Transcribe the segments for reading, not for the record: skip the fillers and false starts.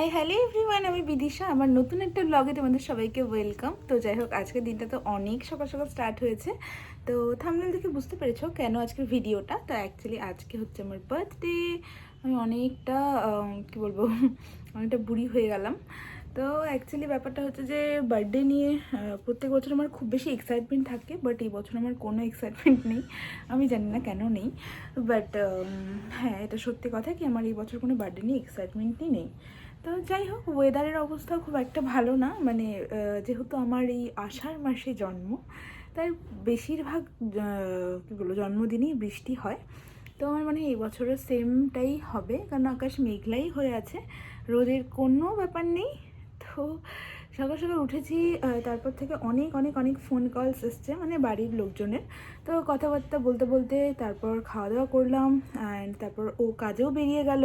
Hi hello everyone, আমি বিদিশা। আমার নতুন একটা ব্লগে তোমাদের সবাইকে ওয়েলকাম। তো যাই হোক, আজকের দিনটা তো অনেক সকাল সকাল স্টার্ট হয়েছে। তো থাম্বনেল দেখে বুঝতে পেরেছো কেন আজকের ভিডিওটা। তো অ্যাকচুয়ালি আজকে হচ্ছে আমার বার্থডে। আমি অনেকটা কী বলবো অনেকটা বুড়ি হয়ে গেলাম। তো অ্যাকচুয়ালি ব্যাপারটা হচ্ছে যে বার্থডে নিয়ে প্রত্যেক বছর আমার খুব বেশি এক্সাইটমেন্ট থাকে, বাট এই বছর আমার কোনো এক্সাইটমেন্ট নেই। আমি জানি না কেন নেই, বাট হ্যাঁ, এটা সত্যি কথা কি আমার এই বছর কোনো বার্থডে নিয়ে এক্সাইটমেন্টই নেই। তো যাই হোক, ওয়েদারের অবস্থা খুব একটা ভালো না, মানে যেহেতু আমার এই আষাঢ় মাসে জন্ম, তাই বেশিরভাগ কী বলবো জন্মদিনই বৃষ্টি হয়। তো আমার মানে এই বছরও সেমটাই হবে, কারণ আকাশ মেঘলাই হয়ে আছে, রোদের কোনো ব্যাপার নেই। তো সকাল সকাল উঠেছি, তারপর থেকে অনেক অনেক অনেক ফোন কলস এসছে, মানে বাড়ির লোকজনের। তো কথাবার্তা বলতে বলতে তারপর খাওয়া দাওয়া করলাম, অ্যান্ড তারপর ও কাজেও বেরিয়ে গেল।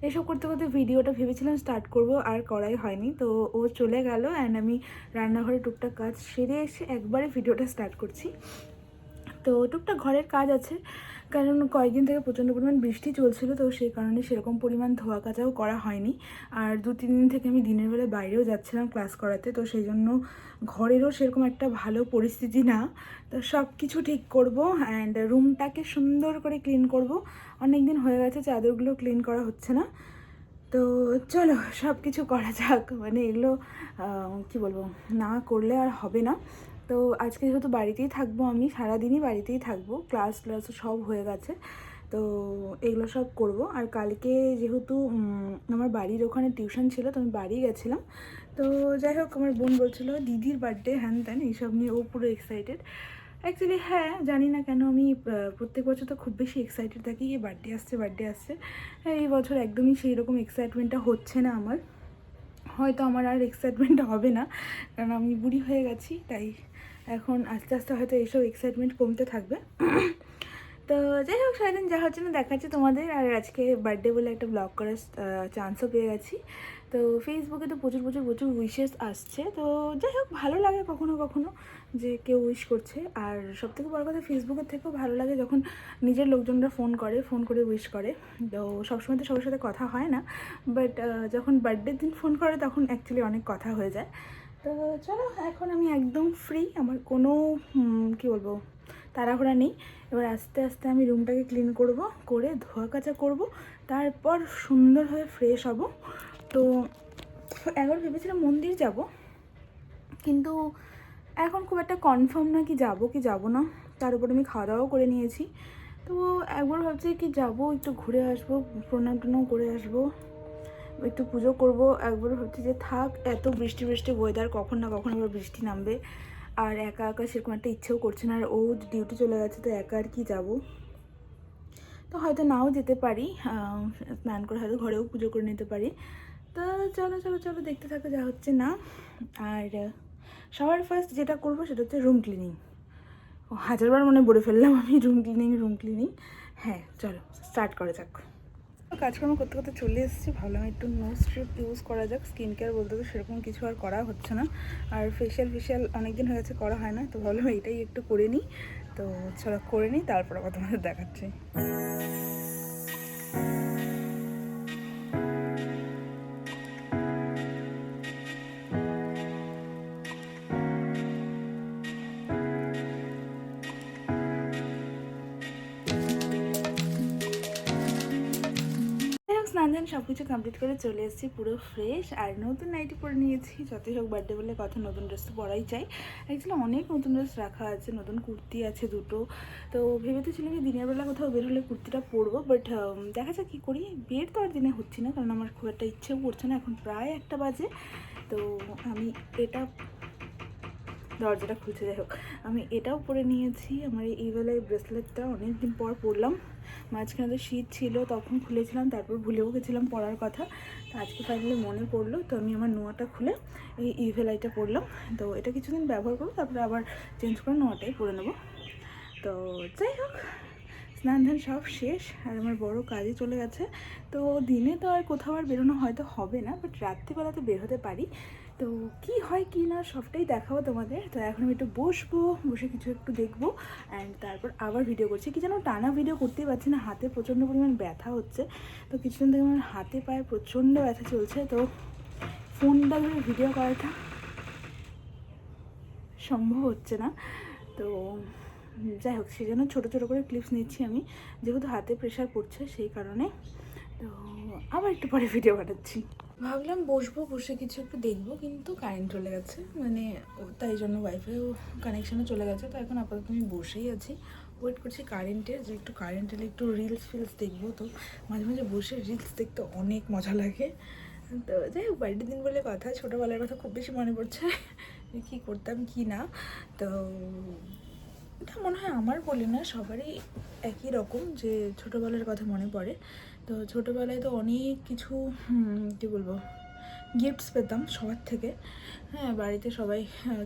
এসব করতে করতে ভিডিওটা ভেবেছিলাম স্টার্ট করব, আর করাই হয়নি। তো ও চলে গেল, অ্যান্ড আমি রান্নাঘরে টুকটাক কাজ সেরে এসে একবারে ভিডিওটা স্টার্ট করছি। তো টুকটাক ঘরের কাজ আছে, কারণ কয়েকদিন থেকে প্রচণ্ড পরিমাণ বৃষ্টি চলছিল, তো সেই কারণে সেরকম পরিমাণ ধোয়া কাচাও করা হয়নি। আর 2-3 দিন থেকে আমি দিনের বেলা বাইরেও যাচ্ছিলাম ক্লাস করাতে, তো সেই জন্য ঘরেরও সেরকম একটা ভালো পরিস্থিতি না। তো সব কিছু ঠিক করব, অ্যান্ড রুমটাকে সুন্দর করে ক্লিন করব। অনেক দিন হয়ে গেছে চাদরগুলো ক্লিন করা হচ্ছে না। তো চলো সব কিছু করা যাক, মানে এগুলো কী বলবো, না করলে আর হবে না। তো আজকে যেহেতু বাড়িতেই থাকবো, আমি সারাদিনই বাড়িতেই থাকবো, ক্লাস সব হয়ে গেছে। তো এগুলো সব করব। আর কালকে যেহেতু আমার বাড়ির ওখানে টিউশন ছিল, তো আমি বাড়ি গেছিলাম। তো যাই হোক, আমার বোন বলছিলো দিদির বার্থডে হ্যান ত্যান এইসব নিয়ে, ও পুরো এক্সাইটেড। অ্যাকচুয়ালি হ্যাঁ, জানি না কেন আমি প্রত্যেক বছর তো খুব বেশি এক্সাইটেড থাকি, এই বার্থডে আসছে বার্থডে আসছে। হ্যাঁ, এই বছর একদমই সেই রকম এক্সাইটমেন্টটা হচ্ছে না আমার। হয়তো আমার আর এক্সাইটমেন্ট হবে না, কারণ আমি বুড়ি হয়ে গেছি, তাই এখন আস্তে আস্তে হয়তো এইসব এক্সাইটমেন্ট কমতে থাকবে। তো যাই হোক, সারাদিন যা হচ্ছে না দেখাচ্ছি তোমাদের। আর আজকে বার্থডে বলে একটা ব্লগ করার চান্সও পেয়ে গেছি। তো ফেসবুকে তো প্রচুর প্রচুর প্রচুর উইশেস আসছে। তো যাই হোক, ভালো লাগে কখনো কখনো যে কেউ উইশ করছে। আর সবথেকে বড় কথা, ফেসবুকের থেকেও ভালো লাগে যখন নিজের লোকজনরা ফোন করে উইশ করে। তো সবসময় তো সবার সাথে কথা হয় না, বাট যখন বার্থডের দিন ফোন করে তখন অ্যাকচুয়ালি অনেক কথা হয়ে যায়। তো চলো, এখন আমি একদম ফ্রি, আমার কোনো কী বলবো তাড়াহুড়া নেই। এবার আস্তে আস্তে আমি রুমটাকে ক্লিন করব, করে ধোয়া কাচা করব, তারপর সুন্দরভাবে ফ্রেশ হব। তো একবার ভেবেছিলাম মন্দির যাব, কিন্তু এখন খুব একটা কনফার্ম না কি যাব না। তার উপর আমি খাওয়া দাওয়াও করে নিয়েছি। তো একবার ভাবছি কি যাব, একটু ঘুরে আসবো, প্রণাম টনাম করে আসবো, একটু পুজো করব। একবার ভাবছি যে থাক, এত বৃষ্টি বৃষ্টি ওয়েদার, কখন না কখন আবার বৃষ্টি নামবে। আর একা একা সেরকম একটা ইচ্ছেও করছে না, আর ও ডিউটি চলে গেছে, তো একা আর কি যাব। তো হয়তো নাও যেতে পারি, স্নান করে হয়তো ঘরেও পুজো করে নিতে পারি। তো চলো চলো চলো, দেখতে থাকো যা হচ্ছে না। আর সবার ফার্স্ট যেটা করবো সেটা হচ্ছে রুম ক্লিনিং। হাজারবার মনে বলে ফেললাম আমি, রুম ক্লিনিং। হ্যাঁ চলো, স্টার্ট করা যাক। কাজকর্ম করতে করতে চলে এসেছি, ভাবলাম একটু নোজ স্ট্রিপ ইউজ করা যাক। স্কিন কেয়ার বলতে তো সেরকম কিছু আর করা হচ্ছে না, আর ফেশিয়াল অনেকদিন হয়ে গেছে করা হয় না, তো ভাবলাম এইটাই একটু করে নিই। তো চলো করে নিই, তারপর আবার তোমাদের দেখাচ্ছি। স্নান ধান সব কিছু কমপ্লিট করে চলে এসেছি পুরো ফ্রেশ, আর নতুন নাইটি পরে নিয়েছি। যতই হোক বার্থডে বলে কথা, নতুন ড্রেস তো পরাই চাই। অ্যাকচুয়ালি অনেক নতুন ড্রেস রাখা আছে, নতুন কুর্তি আছে দুটো। তো ভেবে তো ছিলাম যে দিনের বেলা কোথাও বের হলে কুর্তিটা পরবো, বাট দেখা যাক কী করি। বিয়ের তো আর দিনে হচ্ছে না, কারণ আমার খুব একটা ইচ্ছেও করছে না, এখন প্রায় 1টা বাজে। তো আমি এটা দরজাটা খুলছে, যাই হোক আমি এটাও পরে নিয়েছি। আমার এই বেলায় ব্রেসলেটটা অনেক দিন পর পরলাম, মাঝখানে তো শীত ছিল তখন খুলেছিলাম, তারপর ভুলেও গেছিলাম পরার কথা। তো আজকে ফাইনালি মনে পড়লো, তো আমি আমার নোয়াটা খুলে এই ইভেলাইটা পরলাম। তো এটা কিছুদিন ব্যবহার করবো, তারপরে আবার চেঞ্জ করে নোয়াটাই পরে নেবো। তো যাই হোক, স্নান ধান সব শেষ, আর আমার বড় কাজে চলে গেছে। তো দিনে তো আর কোথাও আর বেরোনো হয়তো হবে না, বাট রাত্রিবেলা তো বের হতে পারি। তো কি হয় কি না সবটাই দেখাবো তোমাদের। তো এখন আমি একটু বসবো, বসে কিছু একটু দেখবো, অ্যান্ড তারপর আবার ভিডিও করছি। কি যেন টানা ভিডিও করতেই পারছি না, হাতে প্রচণ্ড পরিমাণ ব্যথা হচ্ছে। তো কিছুদিন থেকে আমার হাতে পায়ে প্রচণ্ড ব্যথা চলছে। তো ফোনটা ধরে ভিডিও করাটা সম্ভব হচ্ছে না। তো যাই হোক, সেই জন্য ছোটো ছোটো করে ক্লিপস নিচ্ছি আমি, যেহেতু হাতে প্রেশার পড়ছে সেই কারণে। তো আবার একটু পরে ভিডিও পাঠাচ্ছি। ভাবলাম বসে কিছু একটু দেখবো, কিন্তু কারেন্ট চলে গেছে, মানে তাই জন্য ওয়াইফাইও কানেকশানও চলে গেছে। তো এখন আপাতত আমি বসেই আছি, ওয়েট করছি কারেন্টের, যে একটু কারেন্ট এলে একটু রিলস ফিলস দেখবো। তো মাঝে মাঝে বসে রিলস দেখতে অনেক মজা লাগে। তো যাই হোক, বার্থডে দিন বলে কথা, ছোটোবেলার কথা খুব বেশি মনে পড়ছে, কী করতাম কি না। তো এটা মনে হয় আমার বলি না, সবারই একই রকম, যে ছোটোবেলার কথা মনে পড়ে। তো ছোটোবেলায় তো অনেক কিছু কী বলবো, গিফটস পেতাম সবার থেকে। হ্যাঁ, বাড়িতে সবাই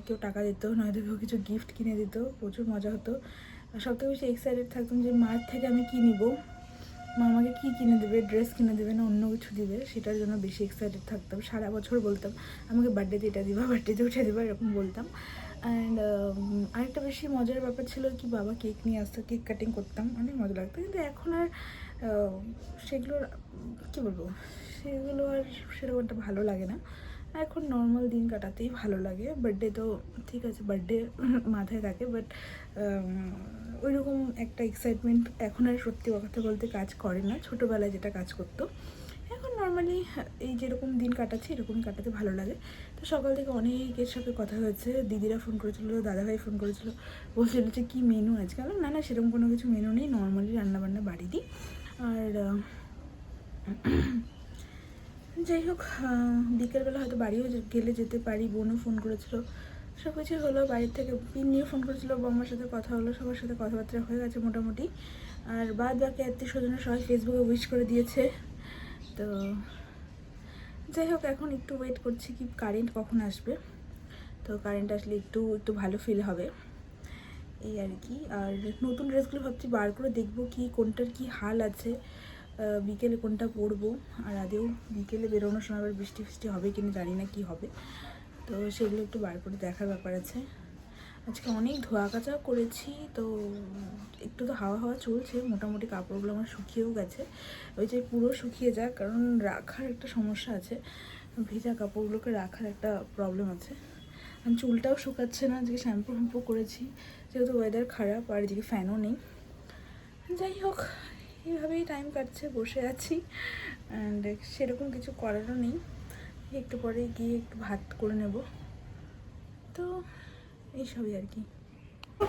কেউ টাকা দিত, নয়তো কেউ কিছু গিফট কিনে দিত, প্রচুর মজা হতো। আর সবথেকে বেশি এক্সাইটেড থাকতাম যে মার থেকে আমি কী নিব, মা আমাকে কী কিনে দেবে, ড্রেস কিনে দেবে না অন্য কিছু দিবে, সেটার জন্য বেশি এক্সাইটেড থাকতাম। সারা বছর বলতাম আমাকে বার্থডেতে এটা দিবা, বার্থডেতে ওটা দিবা, এরকম বলতাম। অ্যান্ড আরেকটা বেশি মজার ব্যাপার ছিল কি, বাবা কেক নিয়ে আসতো, কেক কাটিং করতাম, অনেক মজা লাগতো। কিন্তু এখন আর সেগুলোর কী বলবো, সেগুলো আর সেরকম একটা ভালো লাগে না। এখন নর্মাল দিন কাটাতেই ভালো লাগে। বার্থডে তো ঠিক আছে, বার্থডে মাথায় থাকে, বাট ওই রকম একটা এক্সাইটমেন্ট এখন আর সত্যি কথা বলতে কাজ করে না, ছোটোবেলায় যেটা কাজ করতো। এখন নর্মালি এই যেরকম দিন কাটাচ্ছি এরকমই কাটাতে ভালো লাগে। তো সকাল থেকে অনেকের সাথে কথা হয়েছে, দিদিরা ফোন করেছিল, দাদাভাই ফোন করেছিল, বলছিল যে কী মেনু আজকে। আমি না সেরকম কোনো কিছু মেনু নেই, নর্মালি রান্নাবান্না বাড়ি দিই। আর যাই হোক, বিকেলবেলা হয়তো বাড়িও গেলে যেতে পারি। বোনও ফোন করেছিল, সব কিছুই হলো। বাড়ির থেকে পিন্নিও ফোন করেছিল, বম্মার সাথে কথা হলো, সবার সাথে কথাবার্তা হয়ে গেছে মোটামুটি। আর বাদ বাকি আত্মীয় স্বজনের সবাই ফেসবুকে উইশ করে দিয়েছে। তো যাই হোক, এখন একটু ওয়েট করছি কি কারেন্ট কখন আসবে। তো কারেন্ট আসলে একটু একটু ভালো ফিল হবে, এই আর কি। আর নতুন ড্রেসগুলো ভাবছি বার করে দেখবো কি কোনটার কি হাল আছে, বিকেলে কোনটা পরবো। আর আদেও বিকেলে বেরোনোর সময় আবার বৃষ্টি ফৃষ্টি হবে কিনা জানি না কি হবে, তো সেগুলো একটু বার করে দেখার ব্যাপার আছে। আজকে অনেক ধোয়া কাচাও করেছি, তো একটু তো হাওয়া হাওয়া চলছে, মোটামুটি কাপড়গুলো আমার শুকিয়েও গেছে। ওই যে পুরো শুকিয়ে যাক, কারণ রাখার একটা সমস্যা আছে, ভেজা কাপড়গুলোকে রাখার একটা প্রবলেম আছে। আর চুলটাও শুকাচ্ছে না, আজকে শ্যাম্পু ফ্যাম্পু করেছি, যেহেতু ওয়েদার খারাপ, আর এদিকে ফ্যানও নেই। যাই হোক, এইভাবেই টাইম কাটছে, বসে আছি। অ্যান্ড সেরকম কিছু করারও নেই, একটু পরে গিয়ে একটু ভাত করে নেব। তো এইসবই আর কি।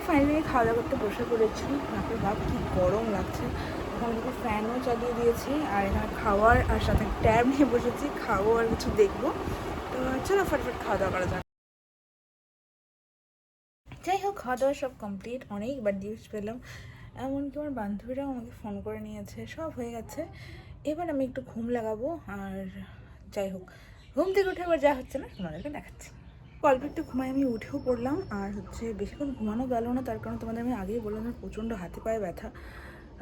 ফাইনালি খাওয়া দাওয়া করতে বসে পড়েছি। বাপরে বাপ কী গরম লাগছে, ওখানে দুটো ফ্যানও চালিয়ে দিয়েছি, আর এখানে খাওয়ার আর সাথে ট্যাব নিয়ে বসেছি, খাবো আর কিছু দেখবো। তো চলো ফটফট খাওয়া দাওয়া করা যাক। যাই হোক, খাওয়া দাওয়া সব কমপ্লিট, অনেকবার গিফট পেলাম, এমনকি আমার বান্ধবীরাও আমাকে ফোন করে নিয়েছে, সব হয়ে গেছে। এবার আমি একটু ঘুম লাগাবো। আর যাই হোক, ঘুম থেকে উঠে আবার যা হচ্ছে না তোমাদেরকে দেখাচ্ছি। অল্প একটু ঘুমাই আমি উঠেও পড়লাম। আর বেশিক্ষণ ঘুমানো গেল না, তার কারণ তোমাদের আমি আগেই বললাম আমার প্রচণ্ড হাতে পায়ে ব্যথা,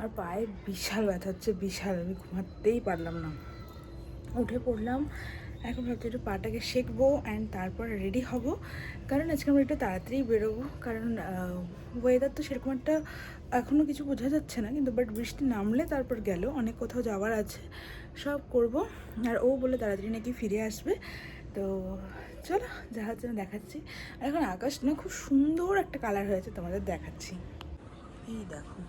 আর পায়ে বিশাল ব্যথা হচ্ছে, বিশাল। আমি ঘুমাতেই পারলাম না, উঠে পড়লাম। এখন ভাবছি একটু পাটাকে শেখবো অ্যান্ড তারপর রেডি হব, কারণ আজকে আমরা একটু তাড়াতাড়ি বেরোবো। কারণ ওয়েদার তো সেরকম একটা এখনও কিছু বোঝা যাচ্ছে না, কিন্তু বাট বৃষ্টি নামলে তারপর গেল, অনেক কোথাও যাওয়ার আছে, সব করব। আর ও বলে তাড়াতাড়ি নাকি ফিরে আসবে। তো চলো যা হচ্ছে আমি দেখাচ্ছি। আর এখন আকাশ না খুব সুন্দর একটা কালার হয়েছে, তোমাদের দেখাচ্ছি। এই দেখো,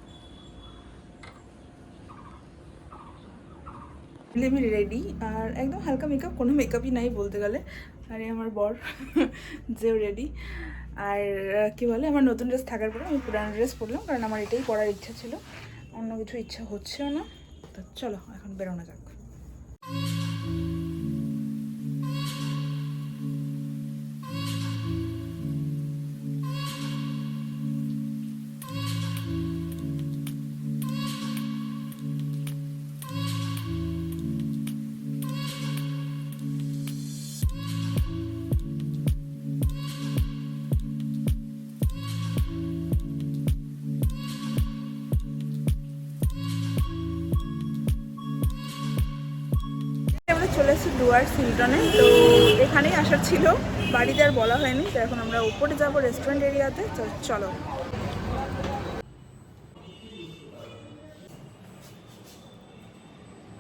আমি রেডি, আর একদম হালকা মেকআপ, কোনো মেকআপই নাই বলতে গেলে। আরে আমার বর যেও রেডি। আর কি বলে, আমার নতুন ড্রেস থাকার পরে আমি পুরানো ড্রেস পরলাম, কারণ আমার এটাই পরার ইচ্ছা ছিল, অন্য কিছু ইচ্ছা হচ্ছেও না। তো চলো এখন বেরোনো যাক। আমরা চলে এসেছি ডুয়ার্স হিলটনে। তো এখানেই আসার ছিল, বাড়িতে আর বলা হয়নি। তো এখন আমরা উপরে যাবো রেস্টুরেন্ট এরিয়াতে, তো চলো।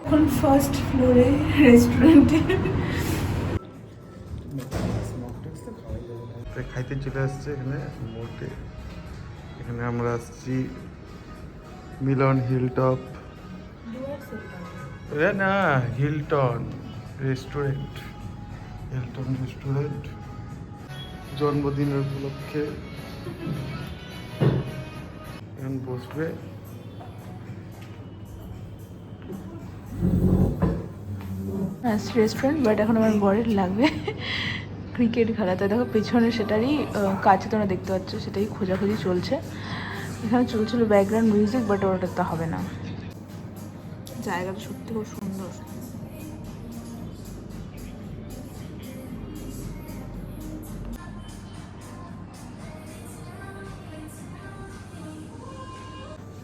এখন ফার্স্ট ফ্লোরে রেস্টুরেন্টে, খাইতে চলে আসছে এখানে মোটে। এখানে আমরা আসছি মিলন হিলটপ, না হিলটন রেস্টুরেন্ট, হিলটন রেস্টুরেন্ট জন্মদিনের উপলক্ষে এখন বসবে। রেস্টুরেন্ট, বাট এখন আমার বরের লাগবে ক্রিকেট খেলা। তো দেখো পেছনে সেটারই কাছে তোমরা দেখতে পাচ্ছ, সেটাই খোঁজাখুঁজি চলছে। এখানে চলছিল ব্যাকগ্রাউন্ড মিউজিক, বাট ওটা তো হবে না। জায়গাটা সত্যি খুব সুন্দর।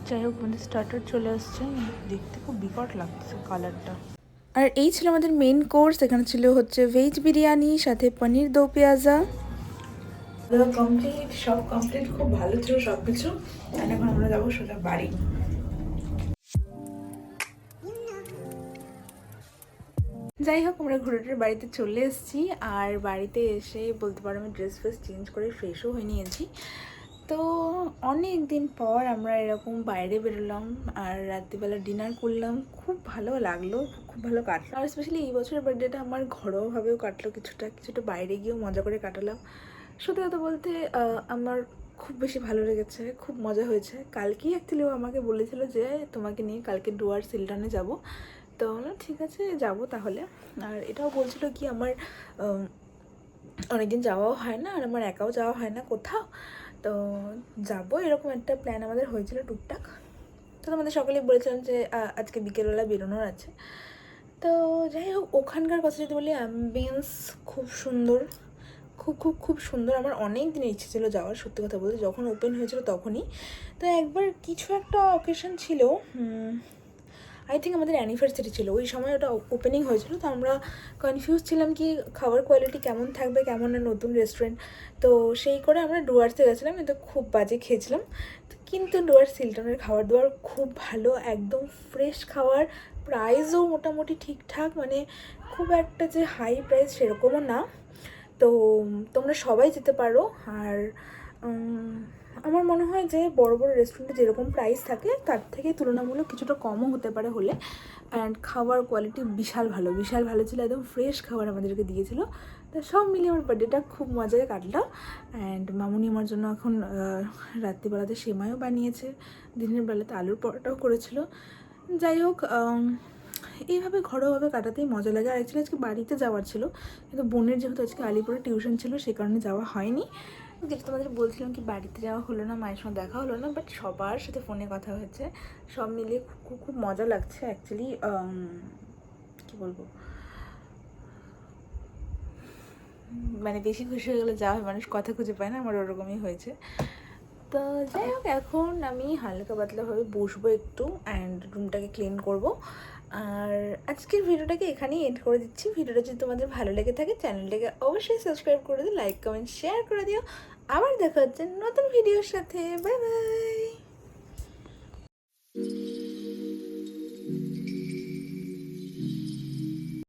যাই হোক, আমাদের স্টার্টার চলে আসছে, দেখতে খুব বিকট লাগছে কালারটা। আর এই ছিল আমাদের মেন কোর্স। এখানে ছিল হচ্ছে ভেজ বিরিয়ানি, সাথে পনির দো পেঁয়াজা। কমপ্লিট, সব কমপ্লিট, খুব ভালো ছিল সব কিছু। এখন আমরা যাবো সোজা বাড়ি। যাই হোক, আমরা ঘুরেটের বাড়িতে চলে এসেছি। আর বাড়িতে এসে বলতে পারো আমি ড্রেস ফ্রেস চেঞ্জ করে ফ্রেশও হয়ে নিয়েছি। তো অনেক দিন পর আমরা এরকম বাইরে বেরোলাম আর রাত্রিবেলা ডিনার করলাম। খুব ভালো লাগলো, খুব ভালো কাটলো। আর স্পেশালি এই বছরের বার্থডেটা আমার ঘরোয়াভাবেও কাটলো, কিছুটা বাইরে গিয়েও মজা করে কাটালাম। সত্যি কথা বলতে আমার খুব বেশি ভালো লেগেছে, খুব মজা হয়েছে। কালকেই অ্যাকচুয়ালি ও আমাকে বলেছিল যে তোমাকে নিয়ে কালকে ডুয়ার্স হিলটনে যাব। তো বললাম ঠিক আছে যাবো তাহলে। আর এটাও বলছিল কি আমার অনেকদিন যাওয়াও হয় না, আর আমার একাও যাওয়া হয় না কোথাও, তো যাবো এরকম একটা প্ল্যান আমাদের হয়েছিল টুকটাক। তো আমাদের সকলেই বলেছিলাম যে আজকে বিকেলবেলা বেরোনোর আছে। তো যাই হোক, ওখানকার কথা যদি বলি, অ্যাম্বিয়েন্স খুব সুন্দর, খুব খুব খুব সুন্দর। আমার অনেক দিনের ইচ্ছে ছিল যাওয়ার, সত্যি কথা বলতে। যখন ওপেন হয়েছিল তখনই। তো একবার কিছু একটা অকেশন ছিল, আই থিঙ্ক আমাদের অ্যানিভার্সারি ছিল, ওই সময় ওটা ওপেনিং হয়েছিল। তো আমরা কনফিউজ ছিলাম কি খাবার কোয়ালিটি কেমন থাকবে, কেমন না নতুন রেস্টুরেন্ট। তো সেই করে আমরা ডুয়ার্সে গেছিলাম, কিন্তু খুব বাজে খেয়েছিলাম। কিন্তু ডুয়ার্স হিলটনের খাবার দাবার খুব ভালো, একদম ফ্রেশ খাবার। প্রাইসও মোটামুটি ঠিকঠাক, মানে খুব একটা যে হাই প্রাইস সেরকমও না। তো তোমরা সবাই যেতে পারো। আর আমার মনে হয় যে বড় বড় রেস্টুরেন্টে যেরকম প্রাইস থাকে তার থেকে তুলনামূলক কিছুটা কমও হতে পারে হলে। অ্যান্ড খাবার কোয়ালিটি বিশাল ভালো, বিশাল ভালো ছিল, একদম ফ্রেশ খাবার আমাদেরকে দিয়েছিল। তো সব মিলিয়ে আমার বার্থডেটা খুব মজায় কাটলো। অ্যান্ড মামুনি আমার জন্য এখন রাত্রিবেলাতে সেমাইও বানিয়েছে, দিনের বেলাতে আলুর পরোটাও করেছিল। যাই হোক, এইভাবে ঘরোয়াভাবে কাটাতেই মজা লাগে। আর অ্যাকচুয়ালি আজকে বাড়িতে যাওয়ার ছিল, কিন্তু বোনের যেহেতু আজকে আলিপুরে টিউশন ছিল সে কারণে যাওয়া হয়নি। যেটা তোমাদের বলছিলাম কি বাড়িতে যাওয়া হলো না, মায়ের সঙ্গে দেখা হলো না, বাট সবার সাথে ফোনে কথা হয়েছে। সব মিলিয়ে খুব খুব মজা লাগছে অ্যাকচুয়ালি। কী বলবো, মানে বেশি খুশি হয়ে গেলে যাওয়া হয়, মানুষ কথা খুঁজে পায় না, আমার ওরকমই হয়েছে। তো যাই হোক, এখন আমি হালকা পাতলাভাবে বসবো একটু, অ্যান্ড রুমটাকে ক্লিন করব। আর আজকের ভিডিওটাকে এখানেই এন্ড করে দিচ্ছি। ভিডিওটা যদি তোমাদের ভালো লেগে থাকে চ্যানেলটাকে অবশ্যই সাবস্ক্রাইব করে দিও, লাইক কমেন্ট শেয়ার করে দিও। আবার দেখা হচ্ছে নতুন ভিডিওর সাথে। Bye bye.